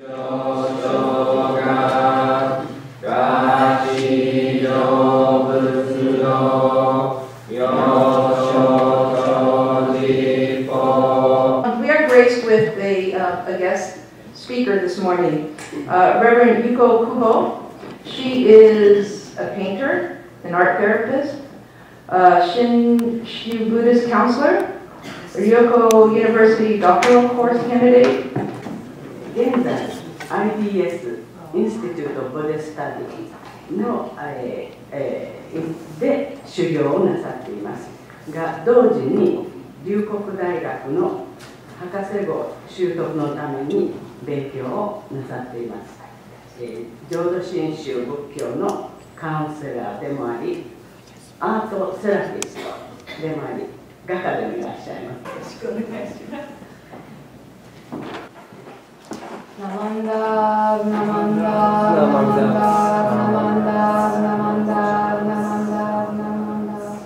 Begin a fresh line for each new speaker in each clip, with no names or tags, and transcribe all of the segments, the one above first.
With a guest speaker this morning, Reverend Koun Kubo. She is a painter, an art therapist, San Francisco Buddhist counselor, Ryoko University doctoral course candidate.
現在 IBS インスティテュート・ボディスタディの、で修行をなさっていますが、同時に龍谷大学の博士号習得のために勉強をなさっています。浄土真宗仏教のカウンセラーでもあり、アートセラピストでもあり、画家でもいらっしゃいます。よろしくお願いします。
ナマンダー、ナマンダー、ナマンダー、ナマンダー、ナマンダー、ナマンダー、ナマンダー。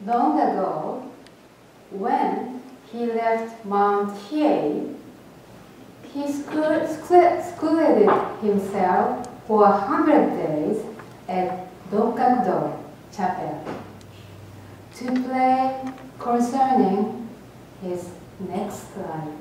Long ago, when he left Mount Hiei, he secluded himself for 100 days at Dokkakudo Chapel to pray concerning his next life.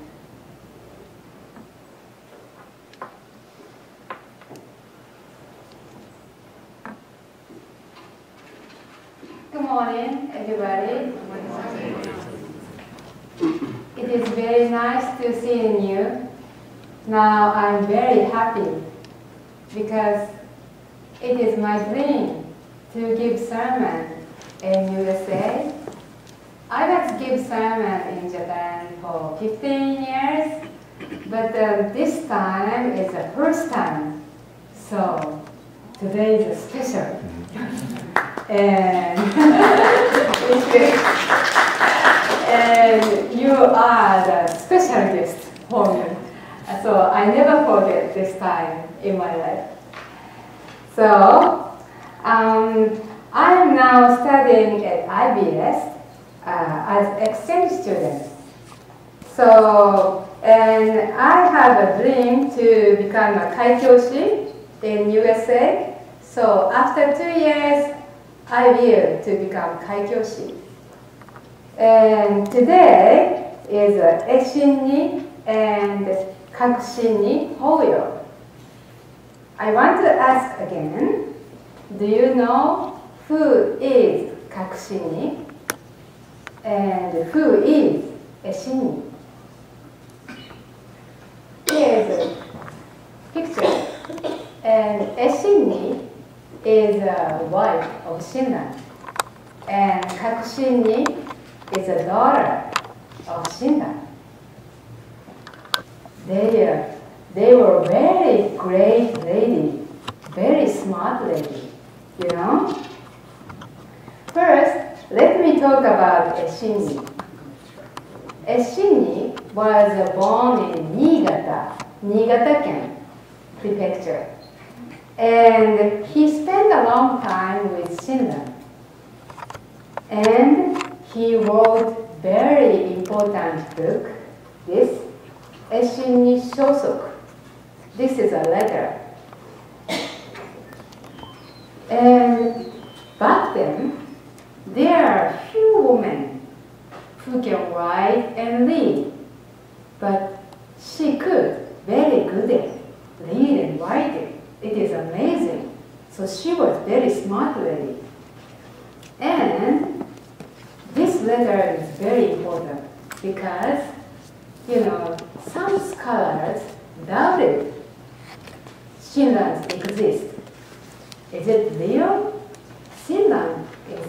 Good morning, everybody. It is very nice to see you. Now I'm very happy because it is my dream to give sermon in USA. I got to give sermon in Japan for 15 years, but this time is the first time. So today is special. And, and you are the special guest for me. So I never forget this time in my life. So I am now studying at IBS as exchange student. So, and I have a dream to become a Kaikyoshi in USA. So after 2 years, I will to become Kaikyoshi. And today is Eshinni and Kakushinni Hoyo. I want to ask again, do you know who is Kakushinni and who is Eshinni? Here is a picture. And Eshinni is a wife of Shinran, and Kakushinni is a daughter of Shinran. They were very great lady, very smart lady, you know. First, let me talk about Eshinni. Eshinni was born in Niigata-ken Prefecture. And he spent a long time with Shinran. And he wrote very important book, this Eshinni Shosoku. This is a letter. And back then, there are few women who can write and read, but she could very good at read and writing. It is amazing. So she was very smart lady. And this letter is very important because, you know, some scholars doubted Shinran's exist. Is it real? Shinran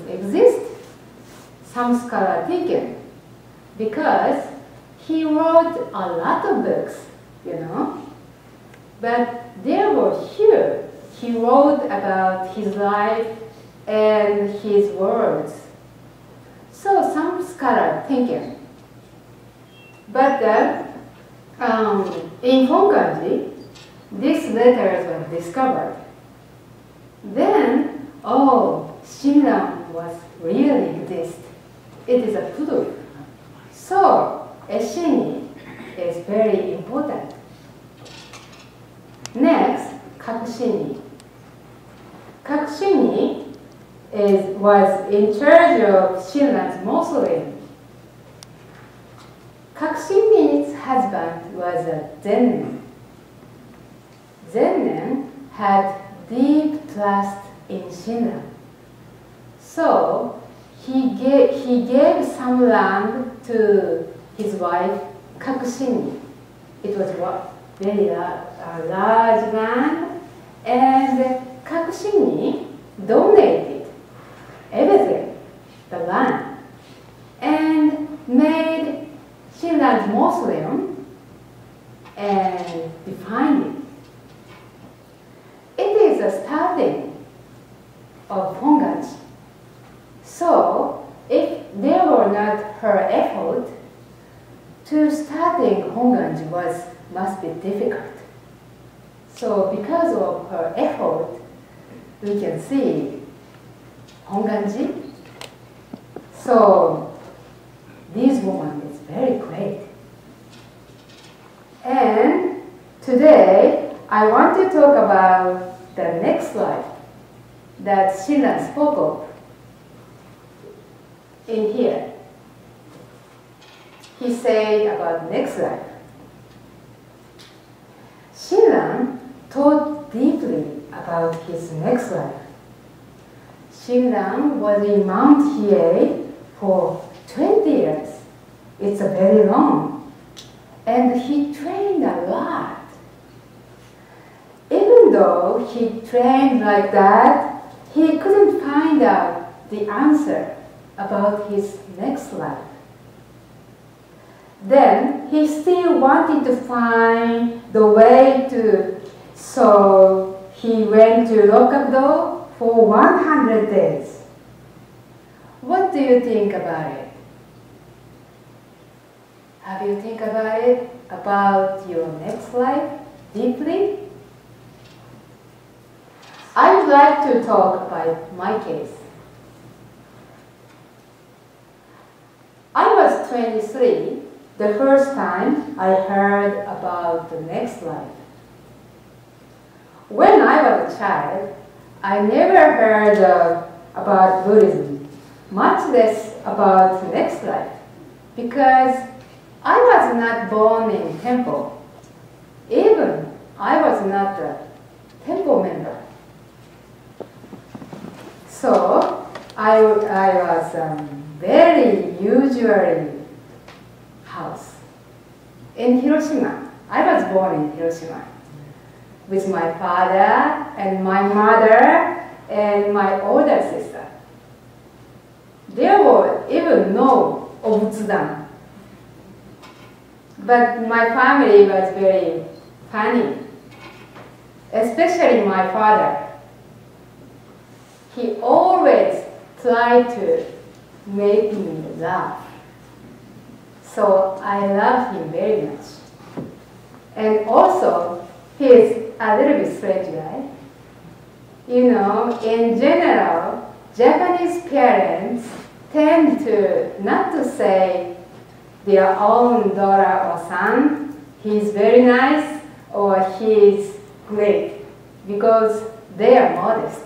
exists? Some scholars think it because he wrote a lot of books, you know. But there were here, he wrote about his life and his words. So some scholar thinking. But in Honganji, these letters were discovered. Then, oh, Shinran was really exist. It is a proof. So, Eshini is very important. Next, Kakushini. Kakushini was in charge of Shinran's mausoleum. Kakushini's husband was a Zennen. Zennen had deep trust in Shinran. So he gave some land to his wife Kakushini. It was a very large land, and Kakushini donated everything, the land, and made Shinran's mausoleum and defined it. It is a starting of Honganji. So, if there were not her effort, to starting Honganji must be difficult. So, because of her effort, we can see Honganji. So, this woman is very great. And today, I want to talk about the next life that Shinran spoke of in here. He said about next life. Shinran thought deeply about his next life. Shinran was in Mount Hiei for 20 years. It's a very long. And he trained a lot. Even though he trained like that, he couldn't find out the answer about his next life. Then he still wanted to find the way to, so he went to Rokabdo for 100 days. What do you think about it? Have you think about it, about your next life deeply? I would like to talk about my case. I was 23 the first time I heard about the next life. When I was a child, I never heard about Buddhism, much less about the next life, because I was not born in temple. Even I was not a temple member. So I was very usually house in Hiroshima. I was born in Hiroshima with my father and my mother and my older sister. There were even no obutsudan. But my family was very funny, especially my father. He always tried to make me laugh. So I love him very much. And also, he is a little bit strange guy. You know, in general, Japanese parents tend to not to say their own daughter or son, he's very nice or he's great, because they are modest.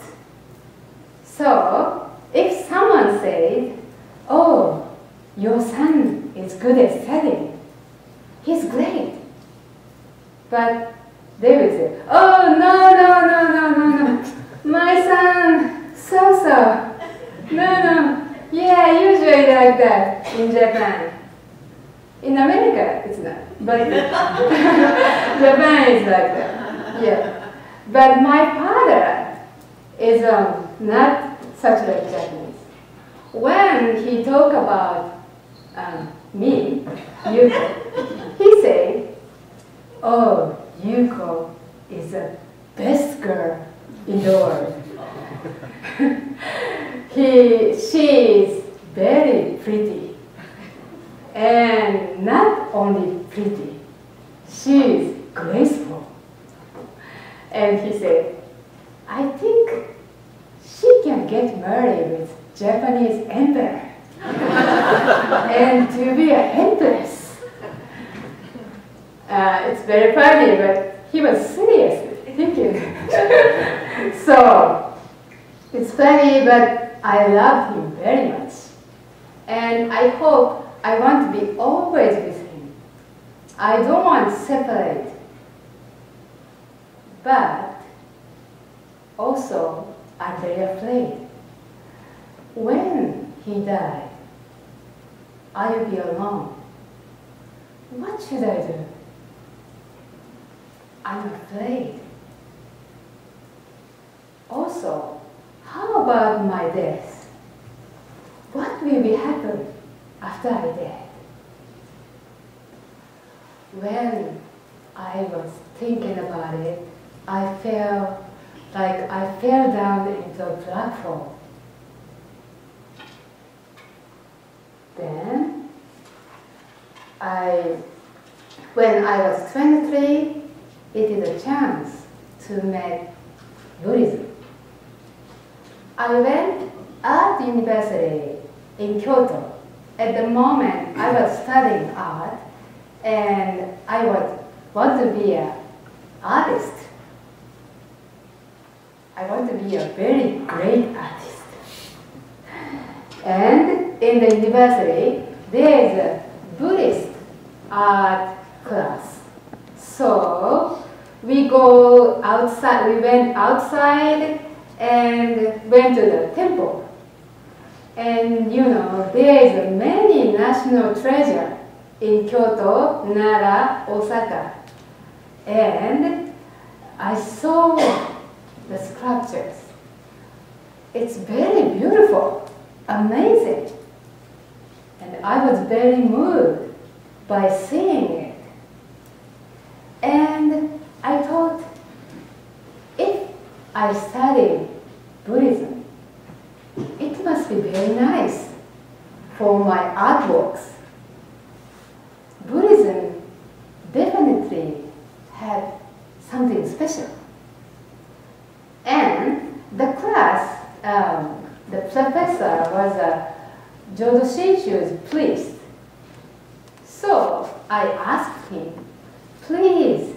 So, if someone says, oh, your son is good at studying, he's great. But they will say, oh, no, my son, so. No, yeah, usually like that in Japan. In America, it's not, but Japan is like that, yeah. But my father is not such like Japanese. When he talk about me, Yuko, he say, oh, Yuko is the best girl in the world. She is very pretty. not only pretty, she is graceful. And he said, I think she can get married with Japanese emperor and to be a empress. It's very funny, but he was serious thinking. So it's funny, but I love him very much. And I hope I want to be always with him. I don't want to separate. But also, I'm very afraid. When he died, I will be alone. What should I do? I'm afraid. Also, how about my death? What will be happen after I die? When I was thinking about it, I felt like I fell down into a black hole. Then, when I was 23, it is a chance to make Buddhism. I went art university in Kyoto. At the moment, I was studying art, and I want to be an artist. I want to be a very great artist. And in the university, there is a Buddhist art class. So we go outside, we went outside and went to the temple. And you know, there is many national treasure in Kyoto, Nara, Osaka. And I saw the sculptures. It's very beautiful, amazing. And I was very moved by seeing it. And I thought, if I study Buddhism, it must be very nice for my artworks. Buddhism definitely had something special. And the class, the professor was a Jodo Shinshu's priest. So I asked him, please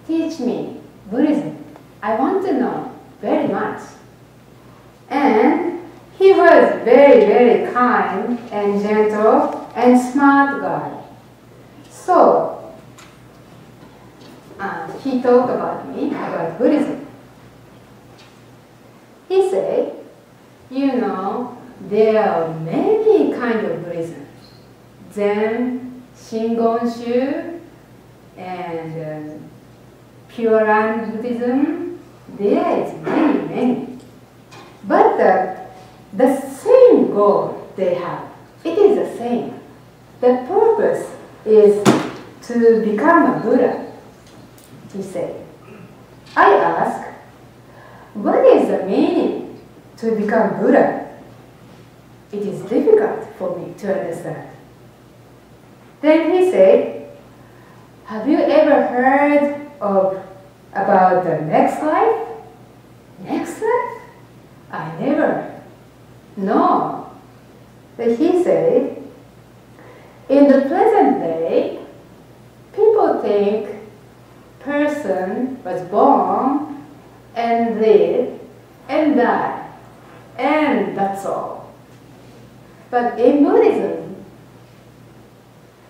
teach me Buddhism. I want to know very much. And he was very, very kind and gentle and smart guy. So he talked about me, about Buddhism. He said, you know, there are many kinds of Buddhism. Zen, Shingon-shu, and Pure Land Buddhism. There is many, many. But the same goal they have, it is the same. The purpose is to become a Buddha, he said. I asked, what is the meaning to become Buddha? It is difficult for me to understand. Then he said, have you ever heard about the next life? Next life? I never. No. But he said, in the present day, people think person was born and live and die, and that's all. But in Buddhism,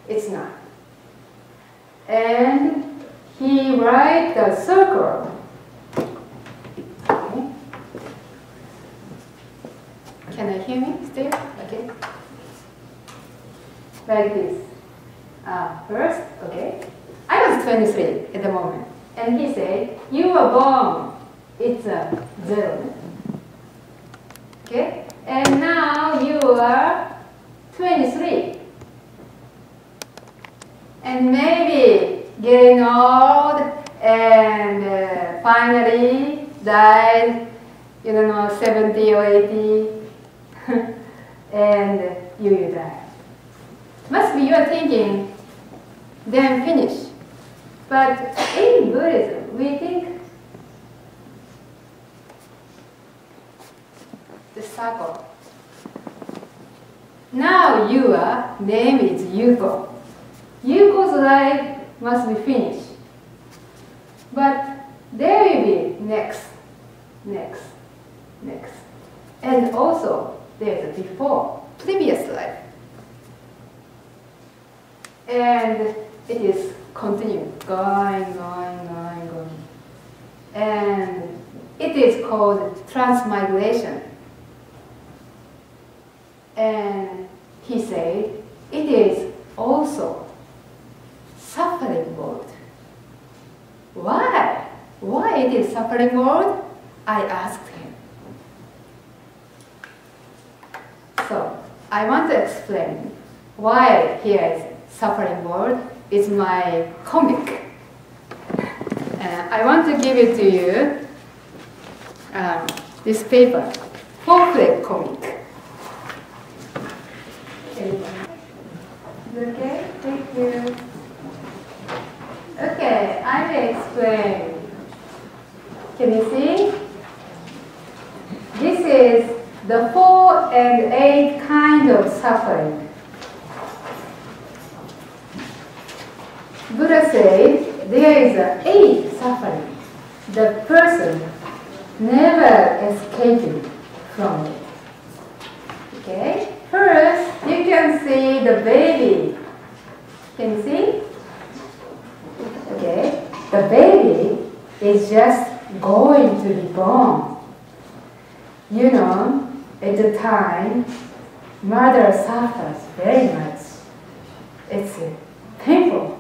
it's not. And he writes a circle. Okay. Can I hear me still? Okay. Like this. First, okay. I was 23 at the moment. And he said, you were born. It's a 0. Okay. And now you are 23. And maybe getting old and finally died, 70 or 80. And you die. Must be you are thinking, then finish. But in Buddhism, we think the circle. Now your name is Yuko. Yuko's life must be finished. But there will be next. And also there's a before, previous life. And it is continuing, going. And it is called transmigration. And he said, it is also suffering world. Why? Why it is suffering world? I asked him. So, I want to explain why here is suffering world. It's my comic. I want to give it to you, this paper, 4-flip comic. Okay, thank you. Okay, I will explain. Can you see? This is the 4 and 8 kind of suffering. Buddha said there is 8 suffering. The person never escaping from it. Okay? First, you can see the baby. Can you see? Okay? The baby is just going to be born. You know, at the time, mother suffers very much. It's painful.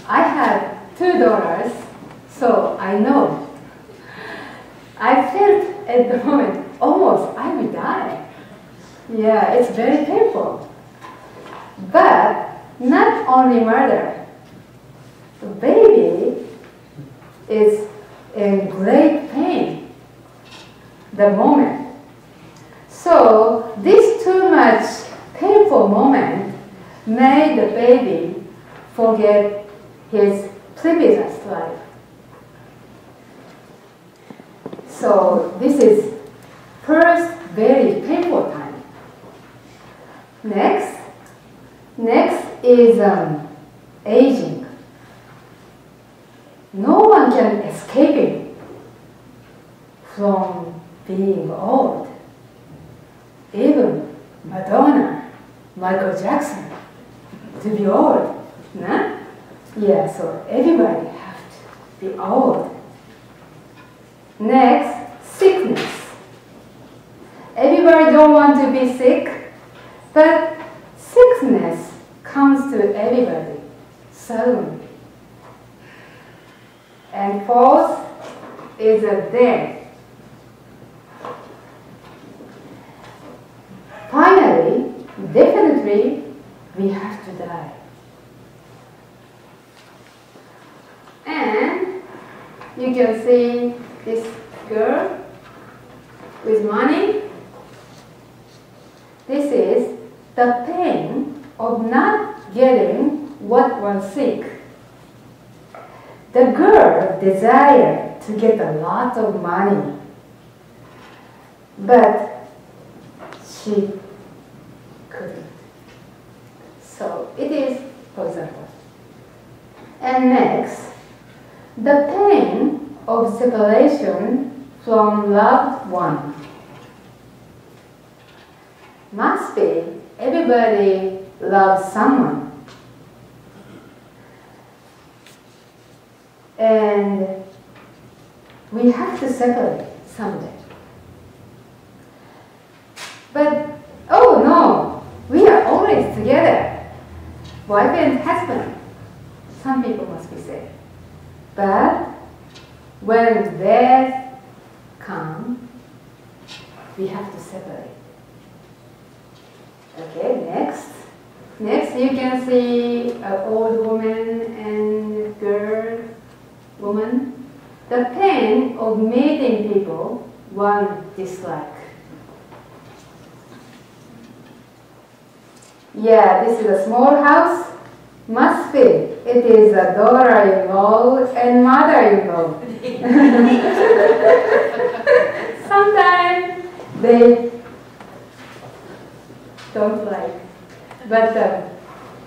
I had 2 daughters, so I know. I felt at the moment almost I will die. Yeah, it's very painful. But not only mother, the baby is in great pain the moment. So this too much painful moment made the baby forget his previous life. So this is first very painful time. Next is aging. No one can escape it from being old. Even Madonna, Michael Jackson, to be old. Nah? Yeah, so everybody has to be old. Next, sickness. Everybody don't want to be sick, but sickness comes to everybody suddenly. And fourth is a death. Finally, definitely, we have to die. And you can see this girl with money. This is the pain of not getting what one seeks. The girl desired to get a lot of money, but she couldn't. So it is, for example. And next, the pain of separation from loved one. Must be everybody loves someone. And we have to separate someday. But, oh no, we are always together. Wife and husband, some people must be said. But when death comes, we have to separate. Okay, next. Next, you can see an old woman and girl, woman. The pain of meeting people one dislike. Yeah, this is a small house. Must be. It is a daughter-in-law and mother-in-law. Sometimes they don't like, but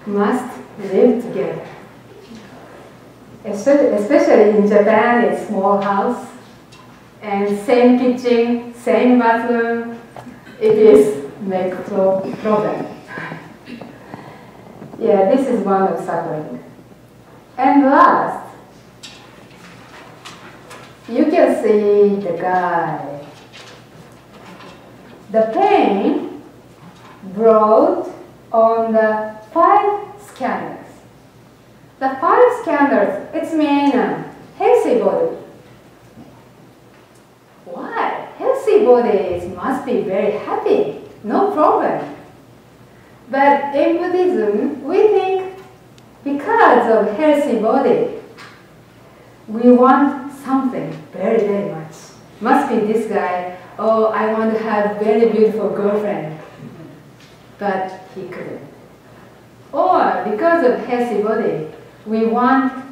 must live together. Especially in Japan, it's small house and same kitchen, same bathroom. It is make problem. Yeah, this is one of suffering. And last, you can see the guy. The pain brought on the 5 scandals. The 5 scandals, it's mean healthy body. Why? Healthy bodies must be very happy, no problem. But in Buddhism, we think because of healthy body, we want something very, very much. Must be this guy, oh, I want to have very beautiful girlfriend. But he couldn't. Or because of healthy body, we want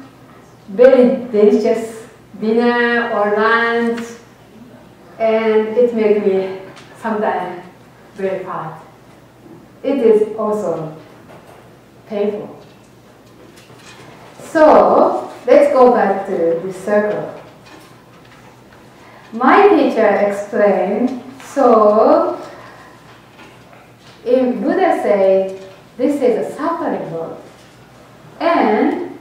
very delicious dinner or lunch, and it makes me sometimes very fat. It is also painful. So let's go back to this circle. My teacher explained, so in Buddha say this is a suffering world. And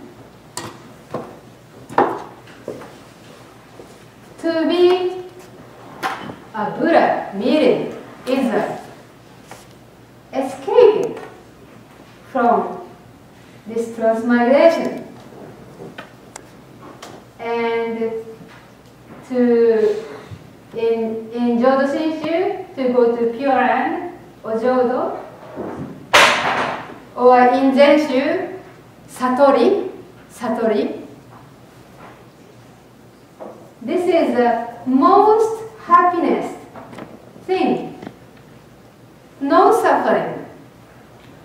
to be a Buddha meaning is escaping from this transmigration and to in Jodo Shinshu to go to Pure Land or Jodo, or in Zenshu Satori. This is the most happiness thing. No suffering.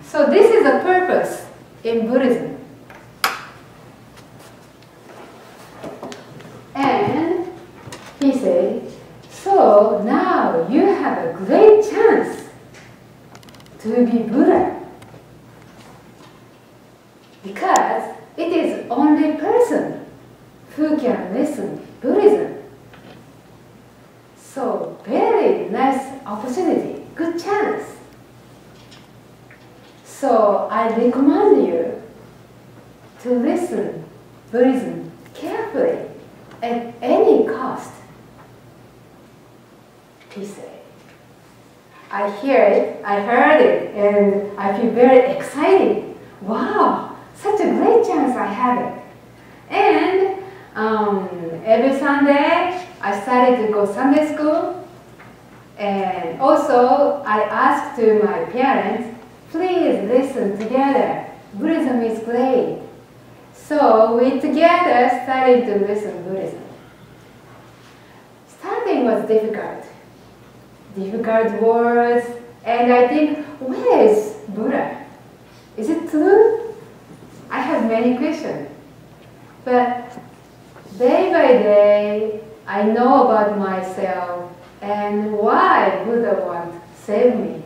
So this is the purpose in Buddhism. And he said, so now you have a great chance to be Buddha. Because it is only person who can listen Buddhism. So very nice opportunity, good chance. So I recommend you to listen Buddhism carefully at any cost. He said, I heard it, and I feel very excited. Wow, such a great chance I have it. And every Sunday, I started to go Sunday school. And also, I asked to my parents, please listen together. Buddhism is great. So we together started to listen Buddhism. Starting was difficult words, and I think, where is Buddha? Is it true? I have many questions. But day by day, I know about myself and why Buddha wants to save me.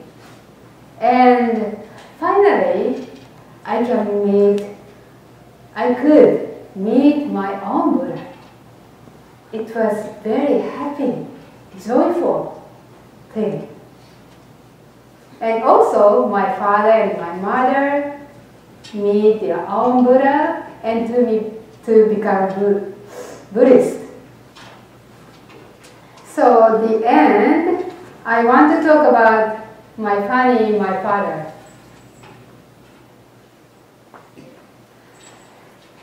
And finally, I could meet my own Buddha. It was very happy, joyful thing. And also, my father and my mother meet their own Buddha and to become Buddhist. So the end, I want to talk about my father.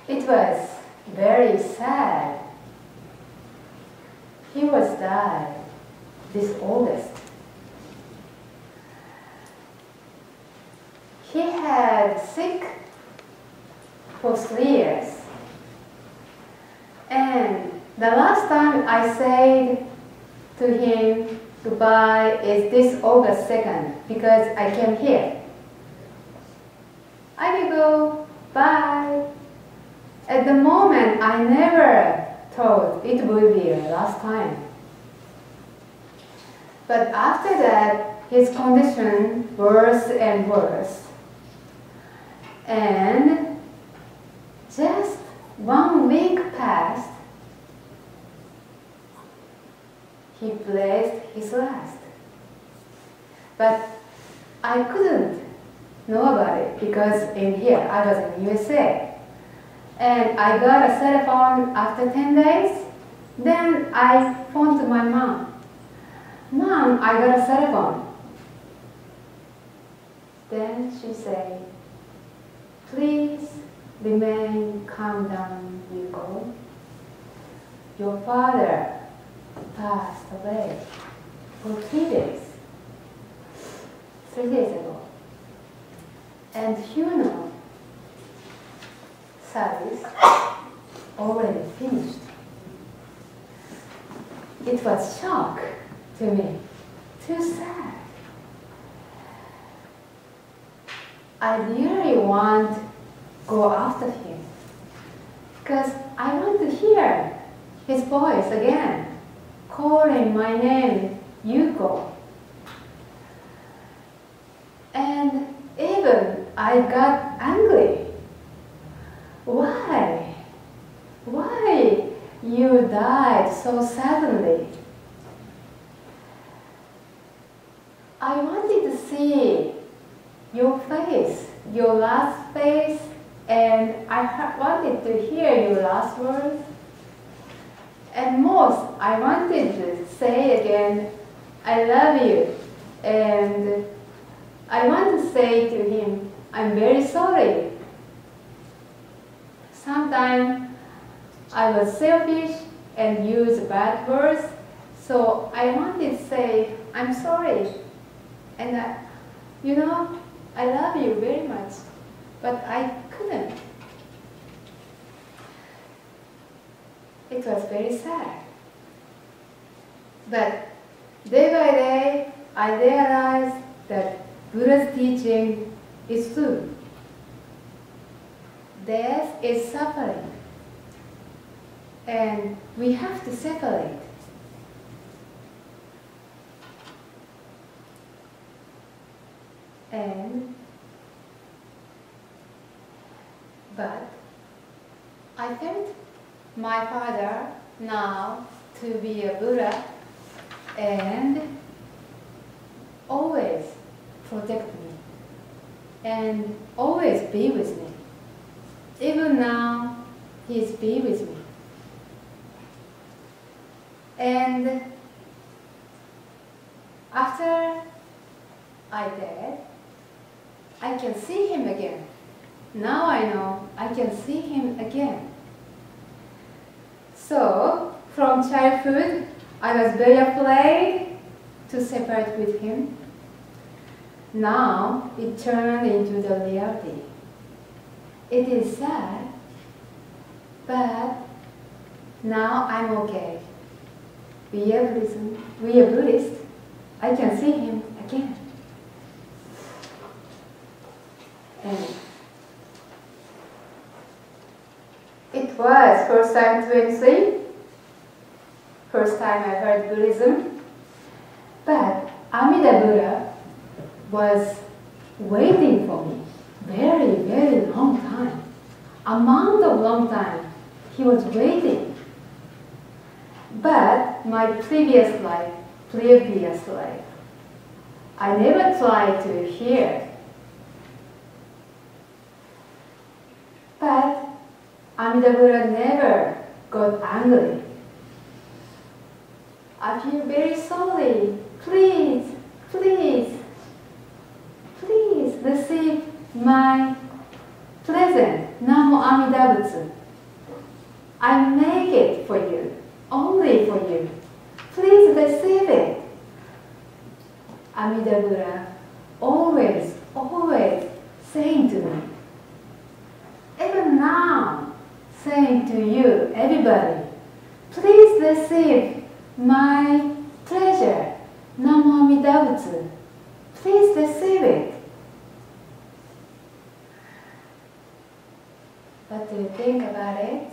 It was very sad. He was died this August. He had sick for 3 years. And the last time I said to him goodbye is this August 2nd, because I came here. I will go, bye. moment, I never thought it would be the last time. But after that, his condition worse and worse. And just 1 week passed, he blessed his last. But I couldn't know about it because in here, I was in USA. And I got a cell phone after 10 days. Then I phoned to my mom. Mom, I got a cell phone. Then she said, please remain calm down, Yuko. Your father passed away for 3 days. 3 days ago. And funeral service already finished. It was shock to me, too sad. I really want to go after him because I want to hear his voice again, calling my name, Yuko. And even I got angry. Why? Why you died so suddenly? I wanted to see your face, your last face, and I wanted to hear your last words. And most, I wanted to say again, I love you. And I want to say to him, I'm very sorry. Sometimes I was selfish and used bad words, so I wanted to say, I'm sorry. And I love you very much, but I couldn't. It was very sad. But day by day, I realized that Buddha's teaching is true. Death is suffering, and we have to separate. But I felt my father now to be a Buddha and always protect me and always be with me. Even now, he's be with me. And after I died, I can see him again. Now I know I can see him again. So, from childhood, I was very afraid to separate with him. Now, it turned into the reality. It is sad, but now I'm okay. We are Buddhist. I can see him again. And it was first time 23, first time I heard Buddhism, but Amida Buddha was waiting for me very, very long time. Amount of long time he was waiting. But my previous life, I never tried to hear. But Amida Buddha never got angry. I feel very sorry. Please, please, please receive my present, Namo Amida Butsu. I make it for you, only for you. Please receive it. Amida Buddha always, always saying to me, even now, saying to you, everybody, please receive my treasure, Namo Amida Butsu. Please receive it. What do you think about it?